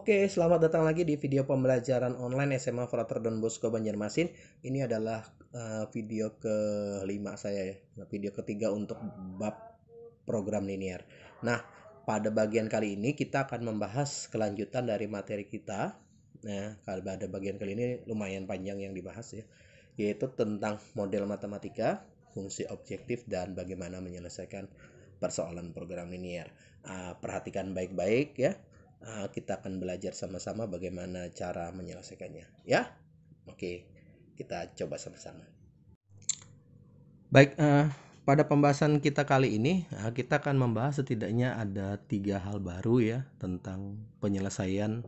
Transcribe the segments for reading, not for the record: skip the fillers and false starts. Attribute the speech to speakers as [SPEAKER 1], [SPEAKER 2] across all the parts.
[SPEAKER 1] Oke, selamat datang lagi di video pembelajaran online SMA Frater Don Bosco Banjarmasin. Ini adalah video kelima saya ya, video ketiga untuk bab program linear. Nah, pada bagian kali ini kita akan membahas kelanjutan dari materi kita. Nah, pada bagian kali ini lumayan panjang yang dibahas ya, yaitu tentang model matematika, fungsi objektif, dan bagaimana menyelesaikan persoalan program linear. Perhatikan baik-baik ya. Kita akan belajar sama-sama bagaimana cara menyelesaikannya ya. Oke, kita coba sama-sama. Baik, pada pembahasan kita kali ini kita akan membahas setidaknya ada 3 hal baru ya tentang penyelesaian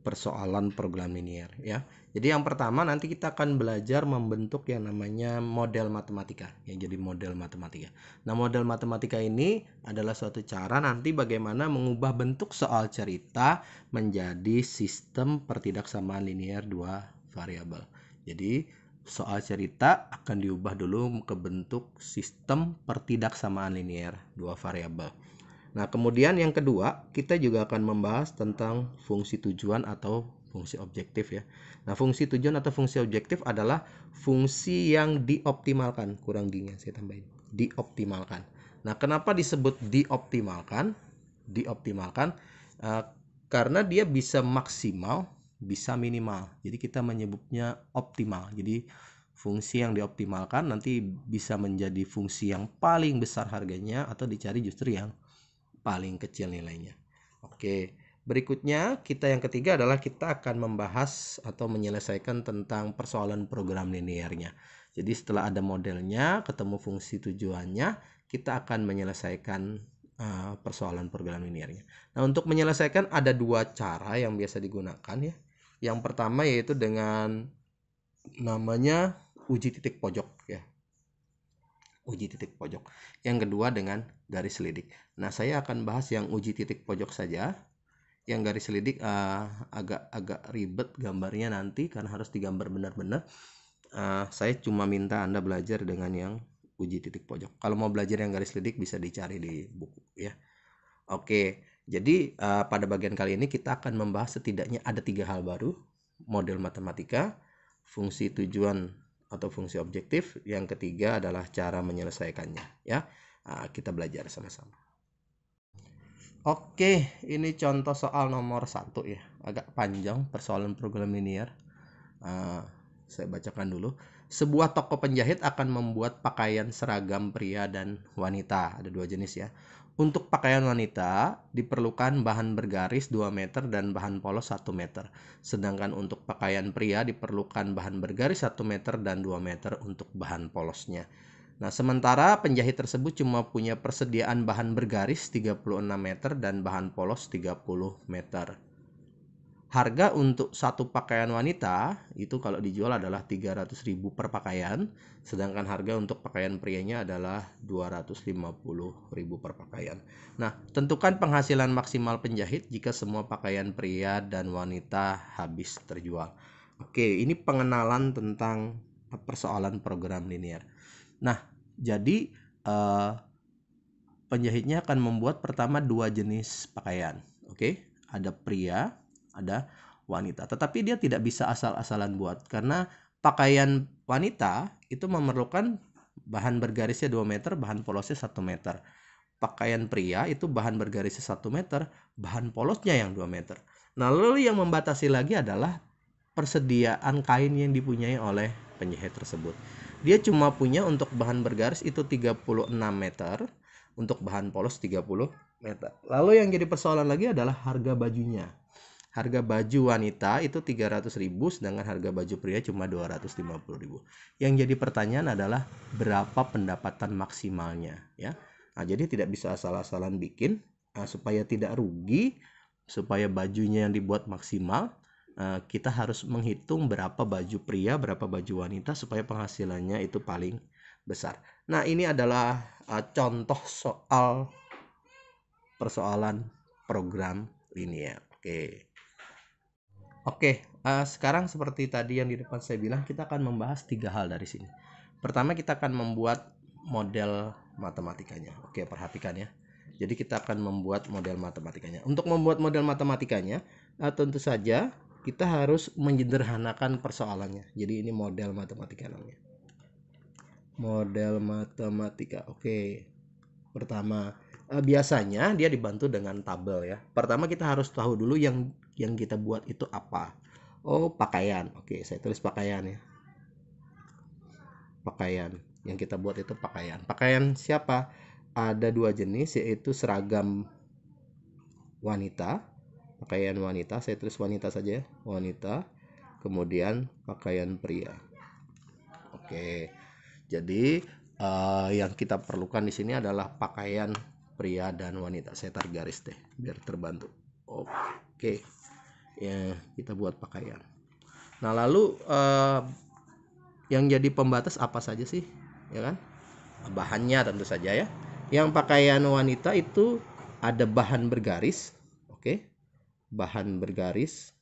[SPEAKER 1] persoalan program linear ya. Jadi yang pertama nanti kita akan belajar membentuk yang namanya model matematika ya, jadi model matematika. Nah, model matematika ini adalah suatu cara nanti bagaimana mengubah bentuk soal cerita menjadi sistem pertidaksamaan linear dua variabel. Jadi soal cerita akan diubah dulu ke bentuk sistem pertidaksamaan linear dua variabel. Nah, kemudian yang kedua, kita juga akan membahas tentang fungsi tujuan atau fungsi objektif ya. Nah, fungsi tujuan atau fungsi objektif adalah fungsi yang dioptimalkan. Kurang dingin saya tambahin. Dioptimalkan. Nah, kenapa disebut dioptimalkan? Dioptimalkan karena dia bisa maksimal, bisa minimal. Jadi kita menyebutnya optimal. Jadi fungsi yang dioptimalkan nanti bisa menjadi fungsi yang paling besar harganya atau dicari justru yang paling kecil nilainya. Oke, berikutnya kita yang ketiga adalah kita akan membahas atau menyelesaikan tentang persoalan program linearnya. Jadi setelah ada modelnya, ketemu fungsi tujuannya, kita akan menyelesaikan persoalan program linearnya. Nah, untuk menyelesaikan ada dua cara yang biasa digunakan ya. Yang pertama yaitu dengan namanya uji titik pojok ya. Uji titik pojok. Yang kedua dengan garis selidik. Nah, saya akan bahas yang uji titik pojok saja. Yang garis selidik agak ribet gambarnya nanti karena harus digambar benar-benar. Saya cuma minta Anda belajar dengan yang uji titik pojok. Kalau mau belajar yang garis selidik bisa dicari di buku ya. Oke, jadi pada bagian kali ini kita akan membahas setidaknya ada 3 hal baru. Model matematika, fungsi tujuan atau fungsi objektif, yang ketiga adalah cara menyelesaikannya ya. Kita belajar sama-sama. Oke, ini contoh soal nomor 1 ya, agak panjang persoalan program linear. Saya bacakan dulu. Sebuah toko penjahit akan membuat pakaian seragam pria dan wanita, ada 2 jenis ya. Untuk pakaian wanita diperlukan bahan bergaris 2 meter dan bahan polos 1 meter. Sedangkan untuk pakaian pria diperlukan bahan bergaris 1 meter dan 2 meter untuk bahan polosnya. Nah, sementara penjahit tersebut cuma punya persediaan bahan bergaris 36 meter dan bahan polos 30 meter. Harga untuk satu pakaian wanita itu kalau dijual adalah 300.000 per pakaian, sedangkan harga untuk pakaian prianya adalah 250.000 per pakaian. Nah, tentukan penghasilan maksimal penjahit jika semua pakaian pria dan wanita habis terjual. Oke, ini pengenalan tentang persoalan program linear. Nah, jadi penjahitnya akan membuat pertama 2 jenis pakaian. Oke, ada pria, ada wanita. Tetapi dia tidak bisa asal-asalan buat karena pakaian wanita itu memerlukan bahan bergarisnya 2 meter, bahan polosnya 1 meter. Pakaian pria itu bahan bergarisnya 1 meter, bahan polosnya yang 2 meter. Nah, lalu yang membatasi lagi adalah persediaan kain yang dipunyai oleh penjahit tersebut. Dia cuma punya untuk bahan bergaris itu 36 meter, untuk bahan polos 30 meter. Lalu yang jadi persoalan lagi adalah harga bajunya. Harga baju wanita itu 300.000, sedangkan harga baju pria cuma 250.000. Yang jadi pertanyaan adalah berapa pendapatan maksimalnya ya. Nah, jadi tidak bisa asal-asalan bikin. Supaya tidak rugi, supaya bajunya yang dibuat maksimal, kita harus menghitung berapa baju pria, berapa baju wanita supaya penghasilannya itu paling besar. Nah, ini adalah contoh soal persoalan program linear. Oke, sekarang seperti tadi yang di depan saya bilang, kita akan membahas 3 hal dari sini. Pertama, kita akan membuat model matematikanya. Oke, perhatikan ya. Jadi kita akan membuat model matematikanya. Untuk membuat model matematikanya, tentu saja kita harus menyederhanakan persoalannya. Jadi ini model matematika namanya. Model matematika. Oke. Pertama, biasanya dia dibantu dengan tabel ya. Pertama kita harus tahu dulu yang kita buat itu apa. Oh, pakaian. Oke, saya tulis pakaian ya. Pakaian. Yang kita buat itu pakaian. Pakaian siapa? Ada dua jenis, yaitu seragam wanita. Pakaian wanita, saya tulis wanita saja ya. Wanita. Kemudian pakaian pria. Oke. Jadi yang kita perlukan di sini adalah pakaian pria dan wanita. Saya tarik garis deh biar terbantu. Oke. Ya, kita buat pakaian. Nah, lalu yang jadi pembatas apa saja sih? Ya kan? Bahannya tentu saja ya. Yang pakaian wanita itu ada bahan bergaris. Oke. Bahan bergaris.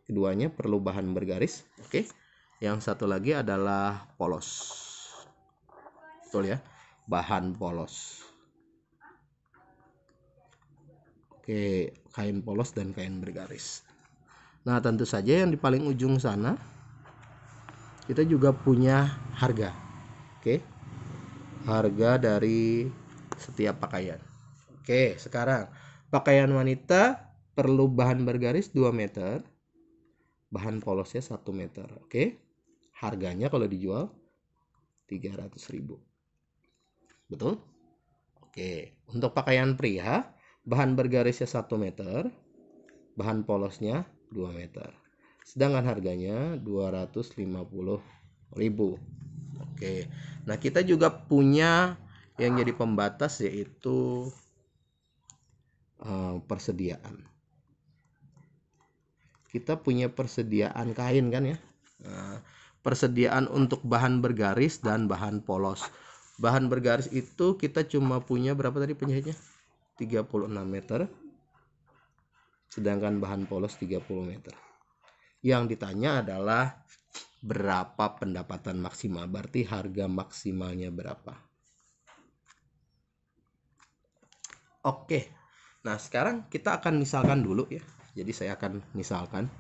[SPEAKER 1] Keduanya perlu bahan bergaris. Oke. Yang satu lagi adalah polos. Betul ya? Bahan polos. Oke, kain polos dan kain bergaris. Nah, tentu saja yang di paling ujung sana kita juga punya harga. Oke. Harga dari setiap pakaian. Oke, sekarang pakaian wanita perlu bahan bergaris 2 meter. Bahan polosnya 1 meter. Oke. Harganya kalau dijual 300.000. Betul? Oke. Untuk pakaian pria, bahan bergarisnya 1 meter, bahan polosnya 2 meter. Sedangkan harganya 250.000. Oke. Nah, kita juga punya yang jadi pembatas yaitu persediaan. Kita punya persediaan kain kan ya. Nah, persediaan untuk bahan bergaris dan bahan polos. Bahan bergaris itu kita cuma punya berapa tadi penjahitnya? 36 meter. Sedangkan bahan polos 30 meter. Yang ditanya adalah berapa pendapatan maksimal, berarti harga maksimalnya berapa. Oke. Nah, sekarang kita akan misalkan dulu ya. Jadi saya akan misalkan.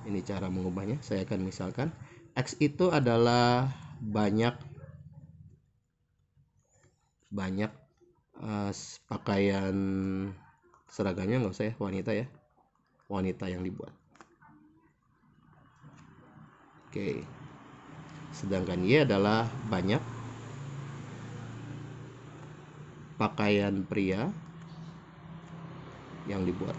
[SPEAKER 1] Ini cara mengubahnya. Saya akan misalkan X itu adalah banyak pakaian seragamnya, nggak usah ya, wanita ya. Wanita yang dibuat. Oke. Sedangkan Y adalah banyak pakaian pria yang dibuat.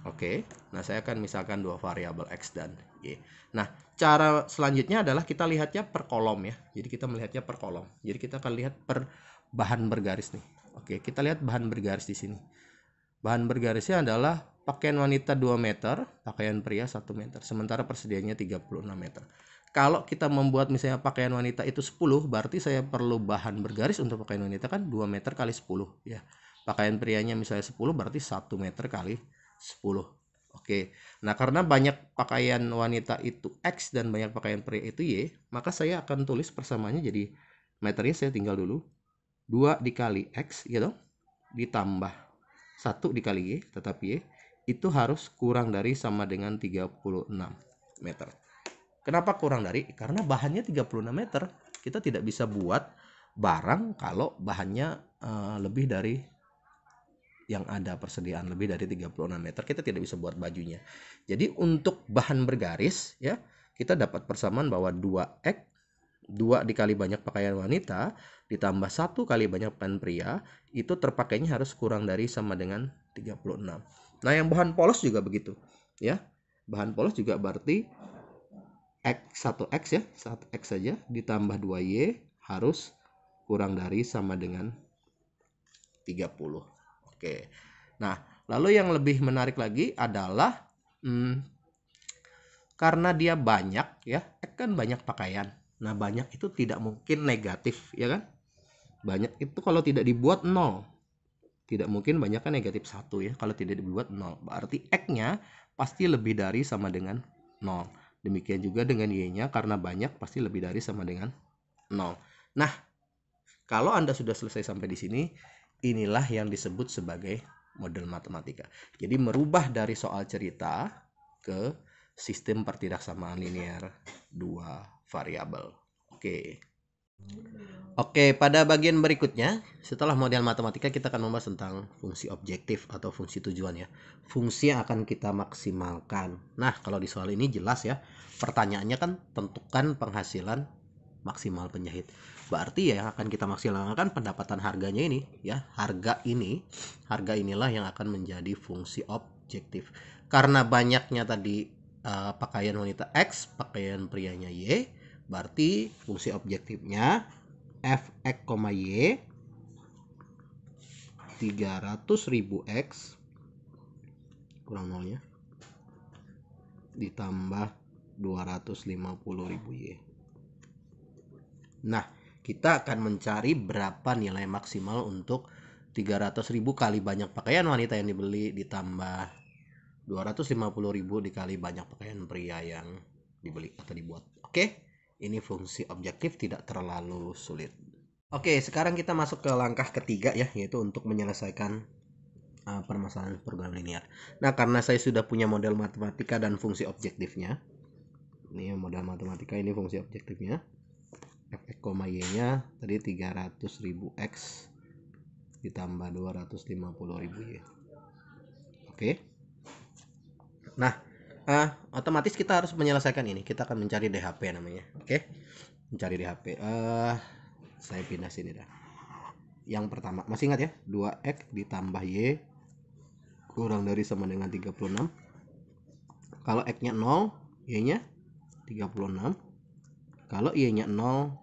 [SPEAKER 1] Oke. Nah, saya akan misalkan dua variabel X dan Y. Nah, cara selanjutnya adalah kita lihatnya per kolom ya. Jadi kita melihatnya per kolom. Jadi kita akan lihat per bahan bergaris nih. Oke, kita lihat bahan bergaris di sini. Bahan bergarisnya adalah pakaian wanita 2 meter, pakaian pria 1 meter. Sementara persediaannya 36 meter. Kalau kita membuat misalnya pakaian wanita itu 10, berarti saya perlu bahan bergaris untuk pakaian wanita kan 2 meter kali 10 ya. Pakaian prianya misalnya 10, berarti 1 meter kali 10. Oke. Nah, karena banyak pakaian wanita itu X dan banyak pakaian pria itu Y, maka saya akan tulis persamaannya jadi meternya saya tinggal dulu 2 dikali X gitu, ditambah 1 dikali Y, tetapi Y itu harus kurang dari sama dengan 36 meter. Kenapa kurang dari? Karena bahannya 36 meter. Kita tidak bisa buat barang kalau bahannya lebih dari yang ada persediaan lebih dari 36 meter, kita tidak bisa buat bajunya. Jadi untuk bahan bergaris ya, kita dapat persamaan bahwa 2X 2 dikali banyak pakaian wanita ditambah 1 kali banyak pakaian pria, itu terpakainya harus kurang dari sama dengan 36. Nah, yang bahan polos juga begitu ya. Bahan polos juga berarti X 1X ya, 1X saja ditambah 2Y harus kurang dari sama dengan 30. Oke. Nah, lalu yang lebih menarik lagi adalah karena dia banyak ya, kan banyak pakaian. Nah, banyak itu tidak mungkin negatif ya kan? Banyak itu kalau tidak dibuat 0. Tidak mungkin banyak kan negatif 1 ya. Kalau tidak dibuat 0, berarti X-nya pasti lebih dari sama dengan 0. Demikian juga dengan Y-nya, karena banyak pasti lebih dari sama dengan 0. Nah, kalau Anda sudah selesai sampai di sini, inilah yang disebut sebagai model matematika. Jadi merubah dari soal cerita ke sistem pertidaksamaan linear dua variabel. Oke. Oke, pada bagian berikutnya, setelah model matematika kita akan membahas tentang fungsi objektif atau fungsi tujuan ya. Fungsi yang akan kita maksimalkan. Nah, kalau di soal ini jelas ya, pertanyaannya kan tentukan penghasilan maksimal penjahit. Berarti ya yang akan kita maksimalkan pendapatan harganya ini ya. Harga inilah yang akan menjadi fungsi objektif. Karena banyaknya tadi pakaian wanita X, pakaian prianya Y, berarti fungsi objektifnya Fx, Y 300.000 X kurang nolnya ditambah 250.000 Y. Nah, kita akan mencari berapa nilai maksimal untuk 300.000 kali banyak pakaian wanita yang dibeli ditambah 250.000 dikali banyak pakaian pria yang dibeli atau dibuat. Oke, ini fungsi objektif, tidak terlalu sulit. Oke, sekarang kita masuk ke langkah ketiga ya, yaitu untuk menyelesaikan permasalahan program linear. Nah, karena saya sudah punya model matematika dan fungsi objektifnya, ini model matematika, ini fungsi objektifnya, Fx, Y-nya tadi 300.000 X ditambah 250.000 Y. Oke. Nah, otomatis kita harus menyelesaikan ini. Kita akan mencari DHP namanya. Oke. Mencari DHP. Saya pindah sini dah. Yang pertama, masih ingat ya? 2X ditambah Y kurang dari sama dengan 36. Kalau X-nya 0, Y-nya 36. Kalau Y-nya 0,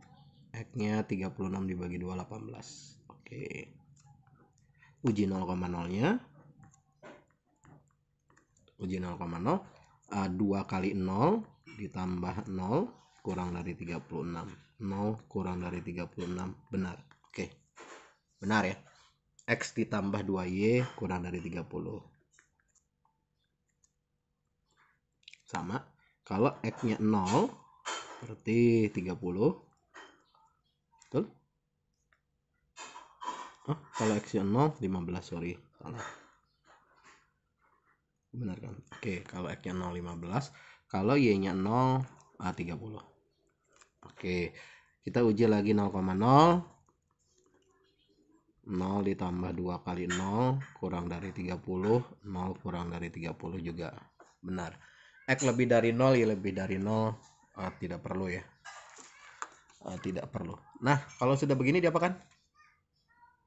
[SPEAKER 1] X-nya 36 dibagi 2, 18. Oke. Uji 0,0-nya. Uji 0,0. 2 kali 0 ditambah 0 kurang dari 36. 0 kurang dari 36. Benar. Oke. Benar ya. X ditambah 2Y kurang dari 30. Sama. Kalau X-nya 0 berarti 30. Betul? Oh, kalau X-nya 0, 15. Sorry. Salah. Benar kan? Oke, kalau X-nya 0, 15. Kalau Y-nya 0, 30. Oke, kita uji lagi 0,0. 0 ditambah 2 kali 0 kurang dari 30. 0 kurang dari 30 juga benar. X lebih dari 0, Y lebih dari 0. Tidak perlu ya. Tidak perlu. Nah, kalau sudah begini diapakan?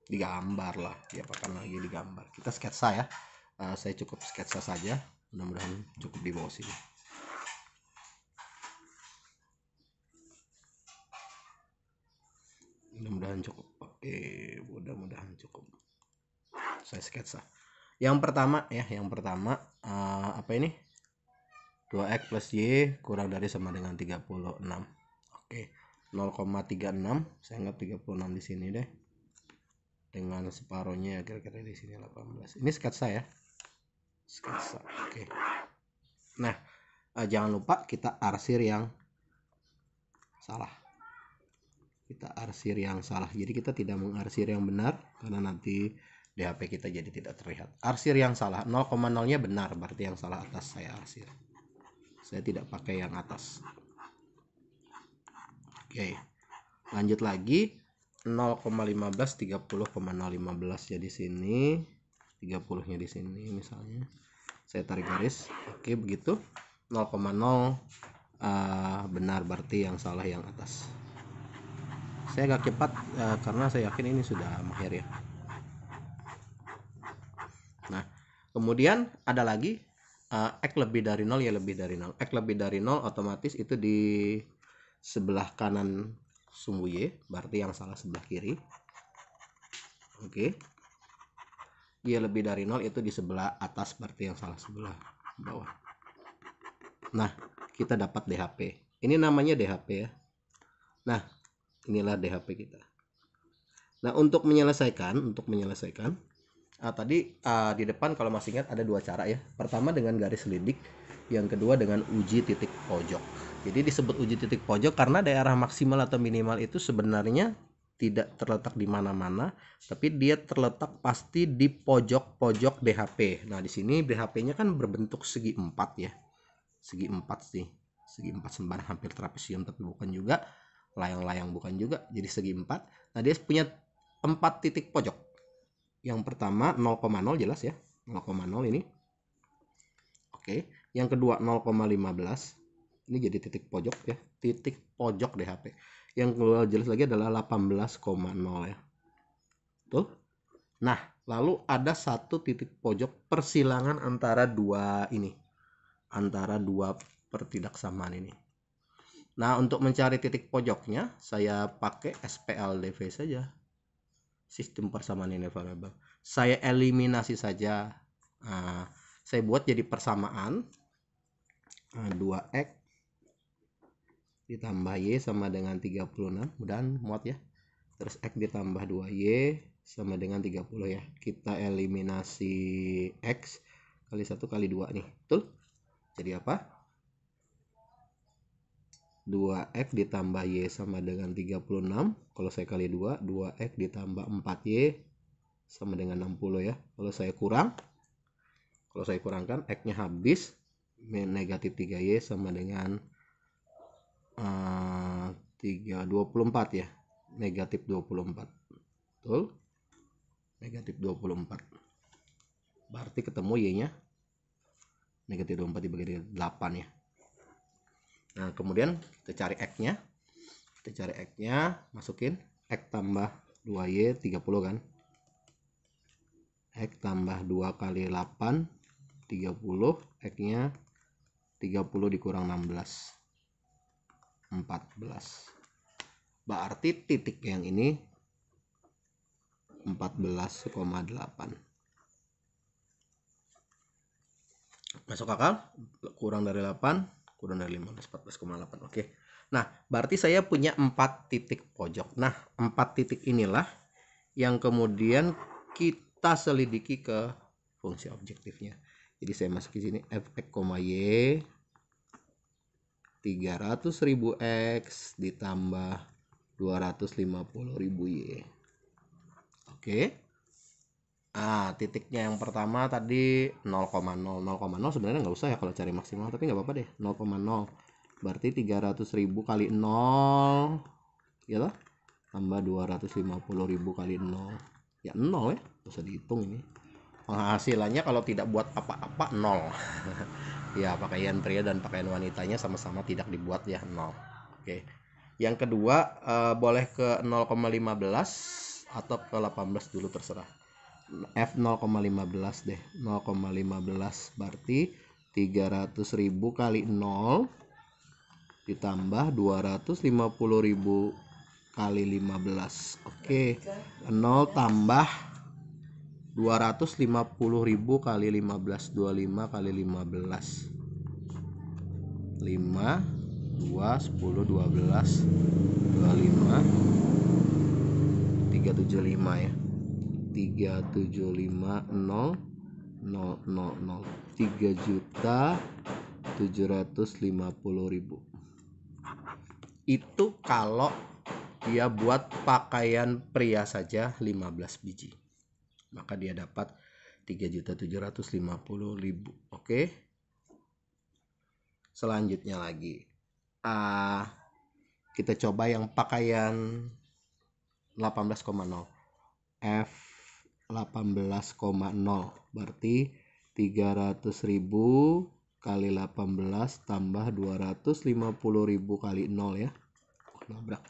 [SPEAKER 1] Digambar lah. Diapakan lagi, digambar. Kita sketsa ya. Saya cukup sketsa saja. Mudah-mudahan cukup di bawah sini. Mudah-mudahan cukup. Oke, mudah-mudahan cukup. Saya sketsa. Yang pertama ya, apa ini? 2X plus Y kurang dari sama dengan 36. Oke. 0,36, saya anggap 36 di sini deh. Dengan separohnya kira-kira di sini 18. Ini sketsa ya. Sketsa. Oke. Nah, jangan lupa kita arsir yang salah. Kita arsir yang salah. Jadi kita tidak mengarsir yang benar karena nanti DHP kita jadi tidak terlihat. Arsir yang salah. 0,0-nya benar, berarti yang salah atas saya arsir. Saya tidak pakai yang atas. Oke. Lanjut lagi. 0,15 30,015 ya di sini. 30-nya di sini misalnya. Saya tarik garis. Oke, begitu. 0,0 benar, berarti yang salah yang atas. Saya agak cepat karena saya yakin ini sudah mahir ya. Nah, kemudian ada lagi X lebih dari 0, Y lebih dari 0. X lebih dari 0 otomatis itu di sebelah kanan sumbu Y, berarti yang salah sebelah kiri. Oke. Y lebih dari 0 itu di sebelah atas, berarti yang salah sebelah bawah. Nah, kita dapat DHP. Ini namanya DHP ya. Nah, inilah DHP kita. Nah, untuk menyelesaikan tadi di depan kalau masih ingat ada dua cara ya. Pertama dengan garis lidik, yang kedua dengan uji titik pojok. Jadi disebut uji titik pojok karena daerah maksimal atau minimal itu sebenarnya tidak terletak di mana-mana, tapi dia terletak pasti di pojok-pojok BHP. Nah, di sini BHP-nya kan berbentuk segi 4 ya. Segi 4 sih. Segi 4 sembarang, hampir trapesium tapi bukan juga, layang-layang bukan juga, jadi segi 4. Nah, dia punya 4 titik pojok. Yang pertama 0,0 jelas ya. 0,0 ini. Oke, yang kedua 0,15. Ini jadi titik pojok ya, titik pojok DHP. Yang kedua jelas lagi adalah 18,0 ya. Tuh. Nah, lalu ada satu titik pojok persilangan antara dua ini. Antara dua pertidaksamaan ini. Nah, untuk mencari titik pojoknya, saya pakai SPLDV saja. Sistem persamaan invariabel. Saya eliminasi saja. Nah, saya buat jadi persamaan 2x ditambah y sama dengan 36, mudahan muat ya. Terus x ditambah 2y sama dengan 30 ya. Kita eliminasi x kali 1 kali 2 nih. Betul? Jadi apa? 2x ditambah y sama dengan 36. Kalau saya kali 2, 2x ditambah 4y sama dengan 60 ya. Kalau saya kurangkan, x-nya habis, negatif 3y sama dengan 24 ya, negatif 24. Betul? Negatif 24. Berarti ketemu y-nya negatif 24 dibagi dengan 8 ya. Nah, kemudian kita cari x-nya. Masukin x tambah 2y 30 kan. X tambah 2 kali 8 30, x-nya 30 dikurang 16 14. Berarti titik yang ini 14,8. Masuk akal? Kurang dari 8, kurang dari 15, 14,8. Oke. Nah, berarti saya punya 4 titik pojok. Nah, 4 titik inilah yang kemudian kita selidiki ke fungsi objektifnya. Jadi saya masuk di sini fx, y 300.000 x ditambah 250.000 y. Oke. Ah, titiknya yang pertama tadi 0,0. 0,0 sebenarnya nggak usah ya kalau cari maksimal, tapi nggak apa-apa deh. 0,0 berarti 300.000 kali 0 ya lah, tambah 250.000 kali 0 ya 0 ya, nggak usah dihitung ini. Penghasilannya kalau tidak buat apa-apa 0. Ya, pakaian pria dan pakaian wanitanya sama-sama tidak dibuat ya 0. Oke. Yang kedua boleh ke 0,15 atau ke 18 dulu terserah. F 0,15 deh. 0,15 berarti 300.000 kali 0 ditambah 250.000 kali 15. Oke. 0 tambah 250.000 kali 15, 25 kali 15. 5, 2, 10, 12, 25, 375 ya. 375 0 0 0 0 3.750.000. Itu kalau dia buat pakaian pria saja 15 biji. Maka dia dapat 3.750.000. Oke. Selanjutnya lagi kita coba yang pakaian 18,0. F 18,0 berarti 300.000 kali 18 tambah 250.000 kali 0 ya. Nabrak.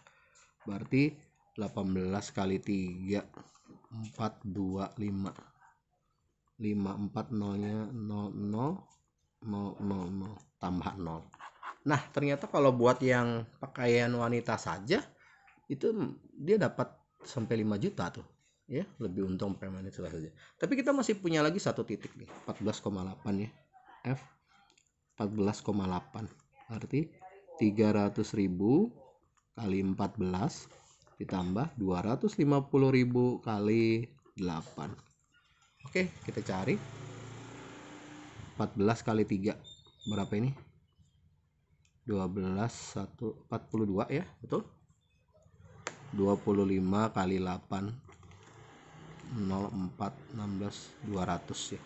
[SPEAKER 1] Berarti 18 kali 3 425. 54 0-nya 00 000 tambah 0. Nah, ternyata kalau buat yang pakaian wanita saja itu dia dapat sampai 5 juta tuh. Ya, lebih untung permanen saja. Tapi kita masih punya lagi satu titik nih, 14,8 ya. F 14,8. Berarti 300.000 kali 14 ditambah 250.000 kali 8. Oke, kita cari 14 kali 3 berapa ini? 42 ya, betul? 25 kali 8 04 16 200 ya.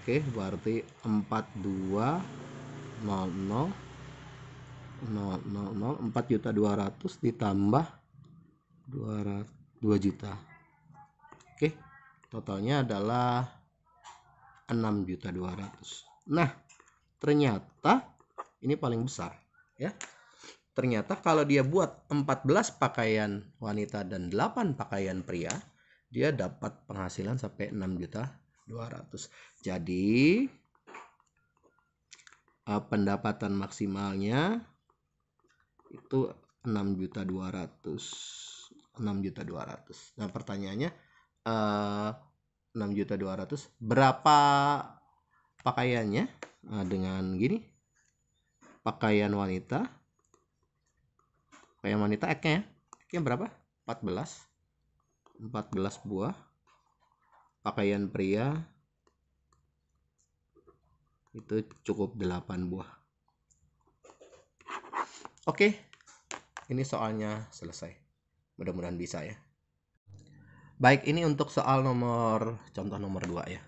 [SPEAKER 1] Oke, berarti 4200 4.200.000 ditambah 2 juta. Oke, totalnya adalah 6.200.000. Nah, ternyata ini paling besar ya. Ternyata kalau dia buat 14 pakaian wanita dan 8 pakaian pria, dia dapat penghasilan sampai 6.200.000. Jadi pendapatan maksimalnya itu 6.200.000. Nah, pertanyaannya 6.200.000 berapa pakaiannya? Nah, dengan gini, pakaian wanita X-nya berapa? 14 buah. Pakaian pria itu cukup 8 buah. Oke, ini soalnya selesai. Mudah-mudahan bisa ya. Baik, ini untuk soal contoh nomor 2 ya.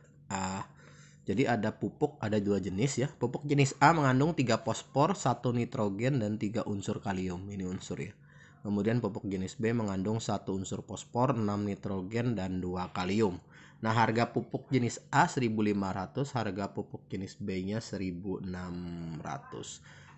[SPEAKER 1] Jadi ada pupuk, ada 2 jenis ya. Pupuk jenis A mengandung 3 fosfor, 1 nitrogen, dan 3 unsur kalium. Ini unsur ya. Kemudian pupuk jenis B mengandung 1 unsur fosfor, 6 nitrogen, dan 2 kalium. Nah, harga pupuk jenis A 1.500, harga pupuk jenis B-nya 1.600.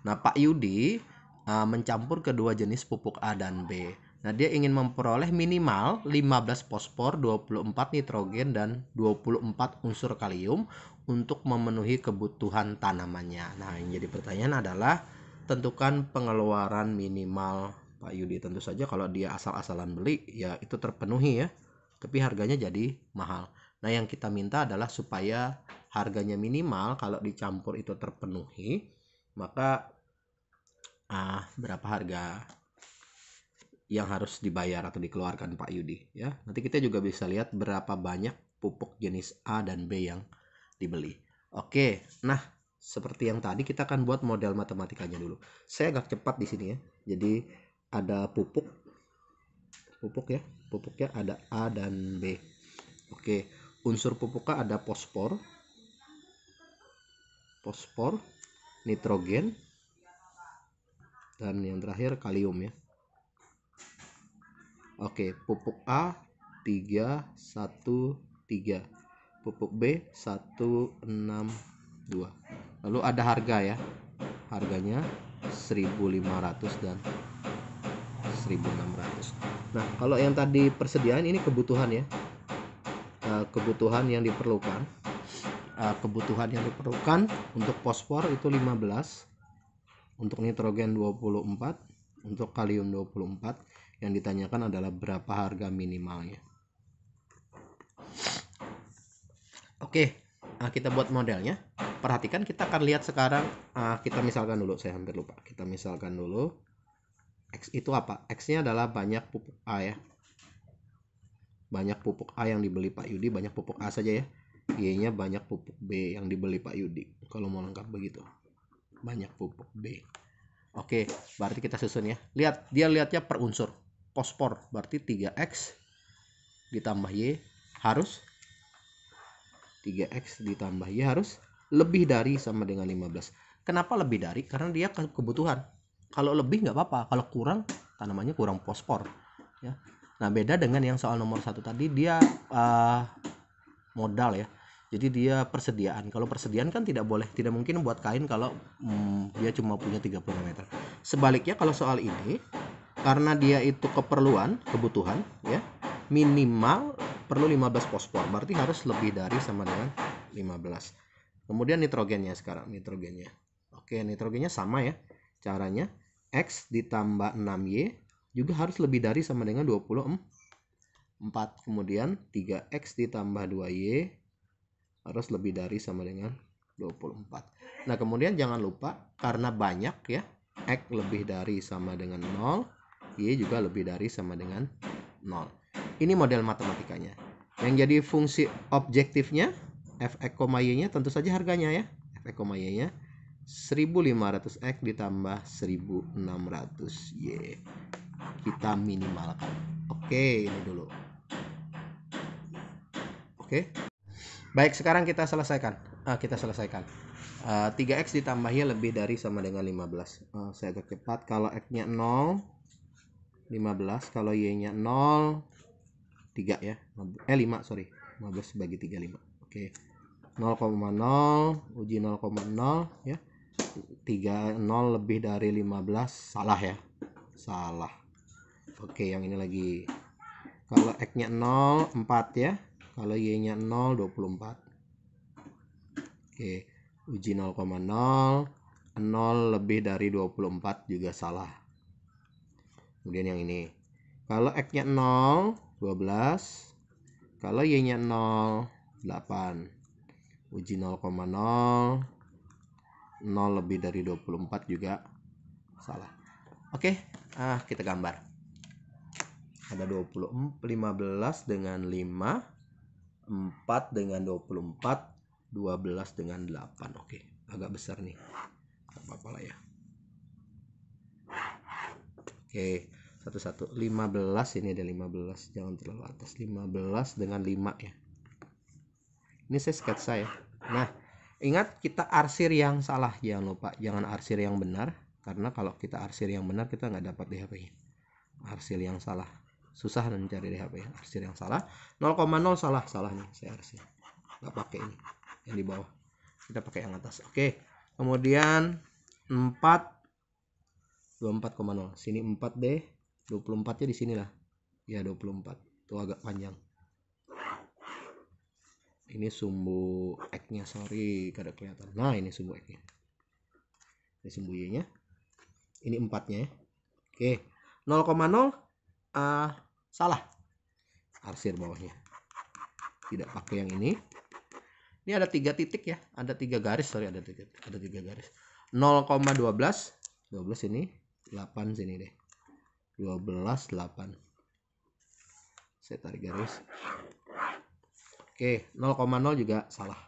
[SPEAKER 1] Nah, Pak Yudi mencampur kedua jenis pupuk A dan B. Nah, dia ingin memperoleh minimal 15 fosfor, 24 nitrogen, dan 24 unsur kalium untuk memenuhi kebutuhan tanamannya. Nah, yang jadi pertanyaan adalah tentukan pengeluaran minimal Pak Yudi. Tentu saja kalau dia asal-asalan beli ya itu terpenuhi ya, tapi harganya jadi mahal. Nah, yang kita minta adalah supaya harganya minimal kalau dicampur itu terpenuhi, maka berapa harga yang harus dibayar atau dikeluarkan Pak Yudi ya. Nanti kita juga bisa lihat berapa banyak pupuk jenis A dan B yang dibeli. Oke, nah seperti yang tadi kita akan buat model matematikanya dulu. Saya agak cepat di sini ya. Jadi ada pupuk ya. Pupuknya ada A dan B. Oke, unsur pupuknya ada fosfor, nitrogen, dan yang terakhir kalium ya. Oke, pupuk A 313, pupuk B 162. Lalu ada harga ya. Harganya 1.500 dan 1.600. Nah, kalau yang tadi persediaan ini kebutuhan ya. Kebutuhan yang diperlukan. Untuk fosfor itu 15, untuk nitrogen 24, untuk kalium 24. Yang ditanyakan adalah berapa harga minimalnya. Oke, kita buat modelnya. Perhatikan, kita akan lihat sekarang. Kita misalkan dulu, saya hampir lupa. Kita misalkan dulu X itu apa? X-nya adalah banyak pupuk A ya. Banyak pupuk A yang dibeli Pak Yudi, banyak pupuk A saja ya. Y-nya banyak pupuk B yang dibeli Pak Yudi. Kalau mau lengkap begitu. Banyak pupuk B. Oke, berarti kita susun ya. Lihat, dia lihatnya per unsur. Fosfor berarti 3X ditambah Y harus 3X ditambah Y harus lebih dari sama dengan 15. Kenapa lebih dari? Karena dia kebutuhan. Kalau lebih nggak apa-apa, kalau kurang tanamannya kurang fosfor ya. Nah, beda dengan yang soal nomor 1 tadi, dia modal ya. Jadi dia persediaan. Kalau persediaan kan tidak mungkin buat kain kalau dia cuma punya 30 meter. Sebaliknya kalau soal ini, karena dia itu kebutuhan ya, minimal perlu 15 fosfor, berarti harus lebih dari sama dengan 15. Kemudian nitrogennya sekarang, oke, nitrogennya sama ya. Caranya X ditambah 6Y juga harus lebih dari sama dengan 24. Kemudian 3X ditambah 2Y harus lebih dari sama dengan 24. Nah, kemudian jangan lupa karena banyak ya, X lebih dari sama dengan 0, Y juga lebih dari sama dengan 0. Ini model matematikanya. Yang jadi fungsi objektifnya Fx, Y-nya tentu saja harganya ya. Fx, Y-nya 1500X ditambah 1600Y. Kita minimalkan. Oke, ini dulu. Oke. Baik, sekarang kita selesaikan. 3X ditambah Y lebih dari sama dengan 15. Saya agak cepat. Kalau X-nya 0, 15. Kalau Y-nya 0, 3 ya. 5, sorry. 15 bagi 3, 5. Oke. 0,0, uji 0,0 ya. 0 lebih dari 15, salah ya. Salah. Oke, yang ini lagi. Kalau X-nya 0, 4 ya. Kalau Y-nya 0, 24. Oke, uji 0,0, 0 lebih dari 24 juga salah. Kemudian yang ini. Kalau X-nya 0, 12. Kalau Y-nya 0, 8. Uji 0,0, 0 lebih dari 24 juga salah. Oke, kita gambar. Ada 15 dengan 5, 4 dengan 24, 12 dengan 8. Oke, agak besar nih. Gak apa-apa lah ya. Oke, satu-satu. 15, ini ada 15. Jangan terlalu atas. 15 dengan 5 ya. Ini saya sketsa ya. Nah, ingat kita arsir yang salah. Jangan lupa, jangan arsir yang benar. Karena kalau kita arsir yang benar, kita nggak dapat DHP-nya. Arsir yang salah. Susah mencari DHP. Arsir yang salah. 0,0 salah. Salah nih, saya arsir. Nggak pakai ini. Yang di bawah. Kita pakai yang atas. Oke. Kemudian 4. 24,0. Sini 4 deh. 24-nya di sinilah. Ya, 24. Itu agak panjang. Ini sumbu X-nya, sorry, kada kelihatan. Nah, ini sumbu X-nya. Ini sumbu Y-nya. Ini 4-nya ya. Oke. 0,0 salah. Arsir bawahnya. Tidak pakai yang ini. Ini ada 3 titik ya. Ada 3 garis, sorry, ada 3 garis. 0,12. 12 ini, 8 sini deh. 12, 8. Saya tarik garis. Oke, 0,0 juga salah.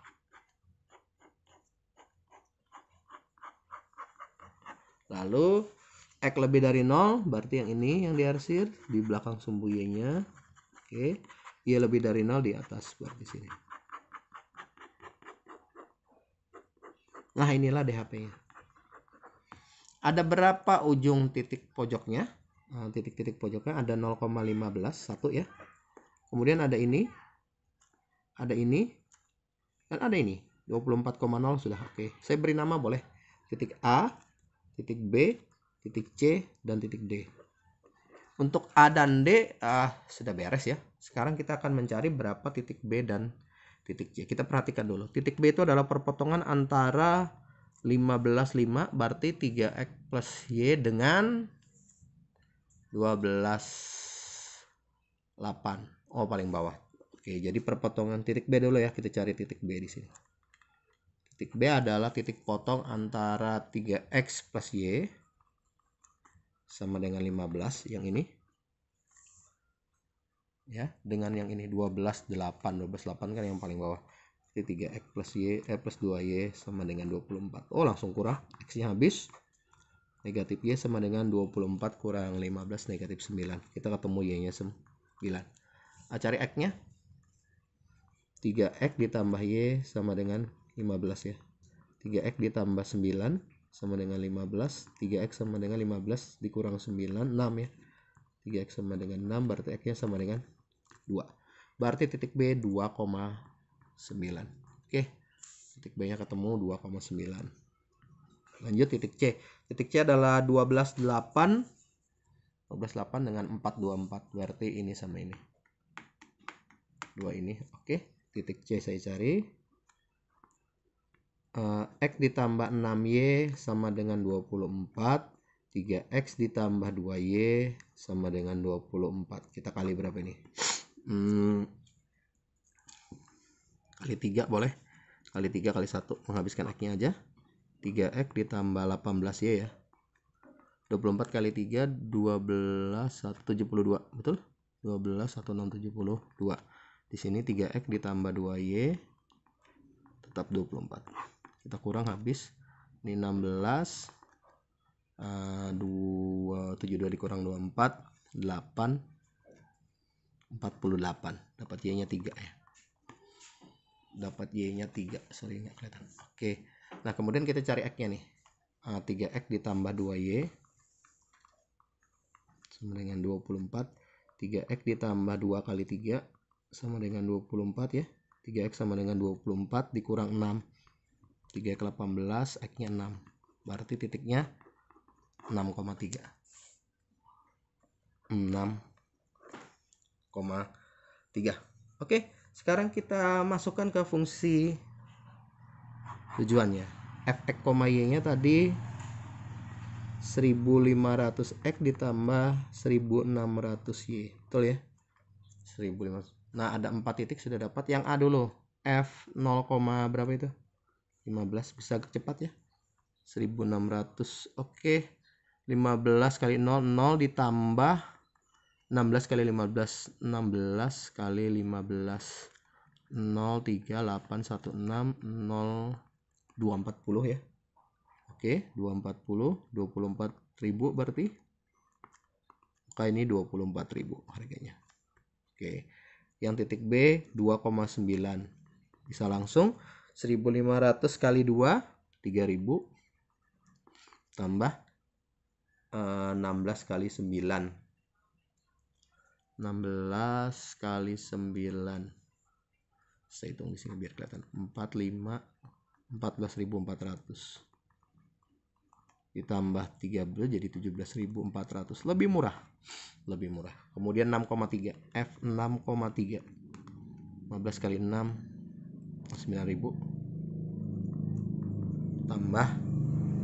[SPEAKER 1] Lalu X lebih dari 0 berarti yang ini yang diarsir di belakang sumbu Y-nya. Oke, Y lebih dari 0 di atas berarti sini. Nah, inilah DHP-nya. Ada berapa ujung titik pojoknya? Titik-titik pojoknya ada 0,15, 1 ya. Kemudian ada ini. Ada ini. Dan ada ini. 24,0 sudah oke. Saya beri nama boleh. Titik A, titik B, titik C, dan titik D. Untuk A dan D sudah beres ya. Sekarang kita akan mencari berapa titik B dan titik C. Kita perhatikan dulu. Titik B itu adalah perpotongan antara 15, 5 berarti 3X plus Y dengan 12, 8. Oh, paling bawah. Oke, jadi perpotongan titik B dulu ya. Kita cari titik B di sini. Titik B adalah titik potong antara 3X plus Y sama dengan 15, yang ini. Ya, dengan yang ini 12, 8. 12, 8 kan yang paling bawah. Jadi 3X plus Y plus 2Y sama dengan 24. Oh, langsung kurang. X-nya habis. Negatif Y sama dengan 24 kurang 15 negatif 9. Kita ketemu Y-nya 9. Cari X-nya. 3X ditambah Y sama dengan 15 ya. 3X ditambah 9 sama dengan 15. 3X sama dengan 15 dikurang 9, 6 ya. 3X sama dengan 6 berarti X-nya sama dengan 2. Berarti titik B 2,9. Oke. Titik B-nya ketemu 2,9. Lanjut titik C. Titik C adalah 12, 8. 12, 8 dengan 4, 24. Berarti ini sama ini. 2 ini. Oke. Titik C saya cari. X ditambah 6Y sama dengan 24. 3X ditambah 2Y sama dengan 24. Kita kali berapa ini? Kali 3 boleh. Kali 3 kali 1. Menghabiskan X-nya aja. 3X ditambah 18Y ya. 24 kali 3, 12, 172. Betul? 12, 1672. Di sini 3X ditambah 2Y tetap 24. Kita kurang habis Ini 16, 72 dikurang 24, 8, 48. Dapat Y-nya 3 ya. Dapat Y-nya 3, sorry nggak kelihatan. Oke. Nah, kemudian kita cari X-nya nih. 3X ditambah 2Y sama dengan 24. 3X ditambah 2 kali 3 sama dengan 24 ya. 3X sama dengan 24 dikurang 6. 3X 18, X-nya 6. Berarti titiknya 6,3. 6,3. Oke, sekarang kita masukkan ke fungsi tujuannya. Fx, y-nya tadi 1500x ditambah 1600y. Betul ya? 1500. Nah, ada 4 titik sudah dapat. Yang A dulu. F 0, berapa itu? 15. Bisa cepat ya? 1600. Oke. 15 kali 0, 0 ditambah 16 kali 15. 16 kali 15. 0, 3, 8, 1, 6, 0, 240 ya. Oke, 240, 24.000 berarti. Maka ini 24.000 harganya. Oke. Yang titik B 2,9. Bisa langsung 1500 kali 2 3000 tambah 16 kali 9. 16 kali 9. Saya hitung di sini biar kelihatan. 14.400 ditambah 13 jadi 17.400. Lebih murah. Kemudian 6,3. F 6,3. 15 kali 6 9.000 tambah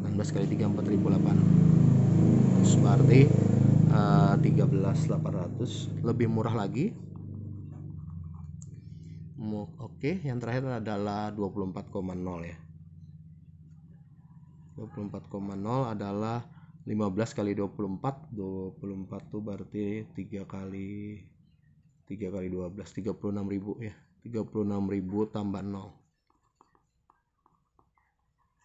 [SPEAKER 1] 16 kali 3 4.008. Terus berarti 13.800. Lebih murah lagi. Oke, yang terakhir adalah 24,0 ya. 24,0 adalah 15 kali 24. 24 tuh berarti 3 kali 12, 36.000 ya. 36.000 tambah 0.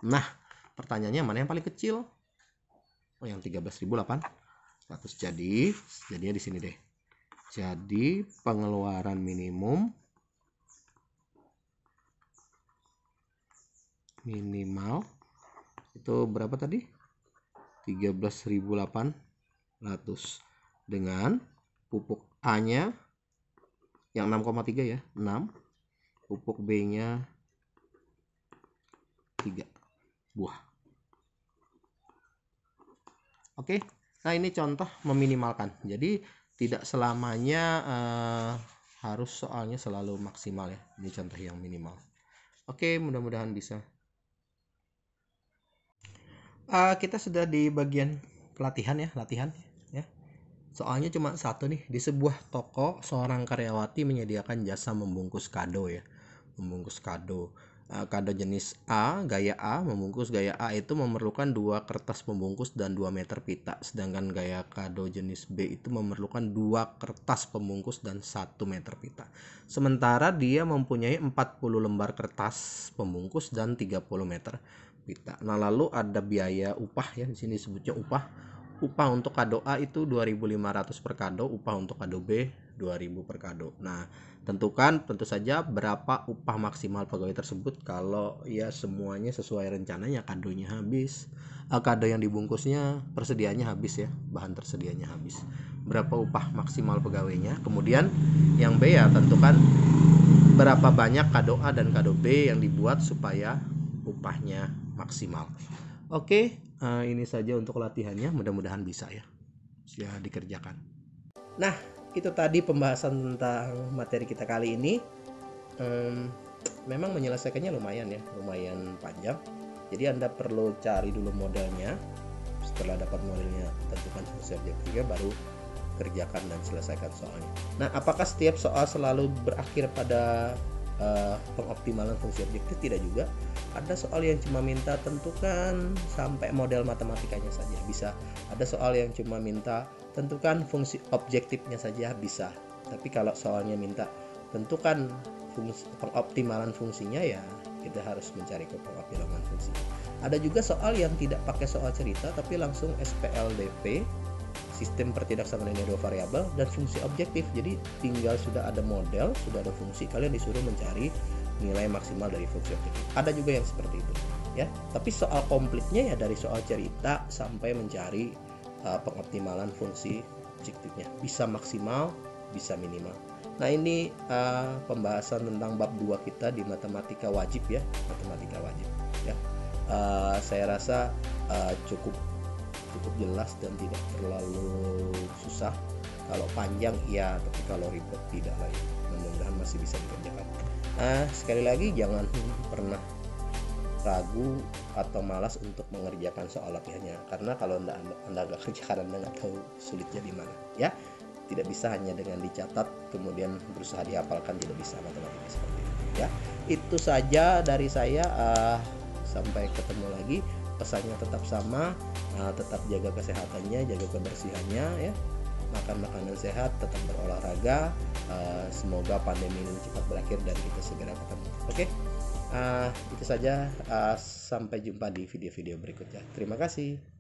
[SPEAKER 1] Nah, pertanyaannya mana yang paling kecil? Oh, yang 13.800. Jadinya di sini deh. Jadi pengeluaran minimum minimal itu berapa tadi? 13.800 dengan pupuk A-nya yang 6,3 ya, 6. Pupuk B-nya 3 buah. Oke. Nah, ini contoh meminimalkan. Jadi tidak selamanya harus soalnya selalu maksimal ya. Ini contoh yang minimal. Oke, mudah-mudahan bisa. Kita sudah di bagian pelatihan ya, latihan ya. Soalnya cuma satu nih. Di sebuah toko, seorang karyawati menyediakan jasa membungkus kado ya. Membungkus kado. Kado jenis A, gaya A, membungkus gaya A itu memerlukan 2 kertas pembungkus dan 2 meter pita. Sedangkan gaya kado jenis B itu memerlukan 2 kertas pembungkus dan 1 meter pita. Sementara dia mempunyai 40 lembar kertas pembungkus dan 30 meter pita. Nah, lalu ada biaya upah ya, di sini disebutnya upah. Upah untuk kado A itu 2.500 per kado, upah untuk kado B 2.000 per kado. Nah, tentukan tentu saja berapa upah maksimal pegawai tersebut kalau ya semuanya sesuai rencananya, kadonya habis, kado yang dibungkusnya persediaannya habis ya, bahan tersedianya habis. Berapa upah maksimal pegawainya. Kemudian yang B ya, tentukan berapa banyak kado A dan kado B yang dibuat supaya upahnya maksimal. Oke, ini saja untuk latihannya. Mudah-mudahan bisa ya dikerjakan. Nah, itu tadi pembahasan tentang materi kita kali ini. Memang menyelesaikannya lumayan panjang. Jadi Anda perlu cari dulu modelnya. Setelah dapat modelnya, tentukan fungsi objektifnya, baru kerjakan dan selesaikan soalnya. Nah, apakah setiap soal selalu berakhir pada pengoptimalan fungsi objektif? Tidak juga. Ada soal yang cuma minta tentukan sampai model matematikanya saja, bisa. Ada soal yang cuma minta tentukan fungsi objektifnya saja, bisa. Tapi kalau soalnya minta tentukan fungsi, pengoptimalan fungsinya, ya kita harus mencari pengaplikasian fungsi. Ada juga soal yang tidak pakai soal cerita tapi langsung SPLDV, sistem pertidaksamaan linear dua variabel, dan fungsi objektif. Jadi tinggal sudah ada model, sudah ada fungsi, kalian disuruh mencari nilai maksimal dari fungsi objektif. Ada juga yang seperti itu ya. Tapi soal komplitnya ya dari soal cerita sampai mencari pengoptimalan fungsi objektifnya, bisa maksimal, bisa minimal. Nah ini pembahasan tentang bab 2 kita di matematika wajib ya, matematika wajib ya. Saya rasa cukup jelas dan tidak terlalu susah. Kalau panjang ya, tapi kalau ribet tidak lah ya. Mudah-mudahan masih bisa dikerjakan. Sekali lagi jangan pernah ragu atau malas untuk mengerjakan soal latihannya, karena kalau anda nggak kerjakan, anda nggak tahu sulitnya di mana ya. Tidak bisa hanya dengan dicatat kemudian berusaha dihafalkan, tidak bisa matematika seperti itu ya. Itu saja dari saya, sampai ketemu lagi. Pesannya tetap sama, tetap jaga kesehatannya, jaga kebersihannya ya, makan makanan sehat, tetap berolahraga. Semoga pandemi ini cepat berakhir dan kita segera ketemu. Oke, itu saja. Sampai jumpa di video-video berikutnya. Terima kasih.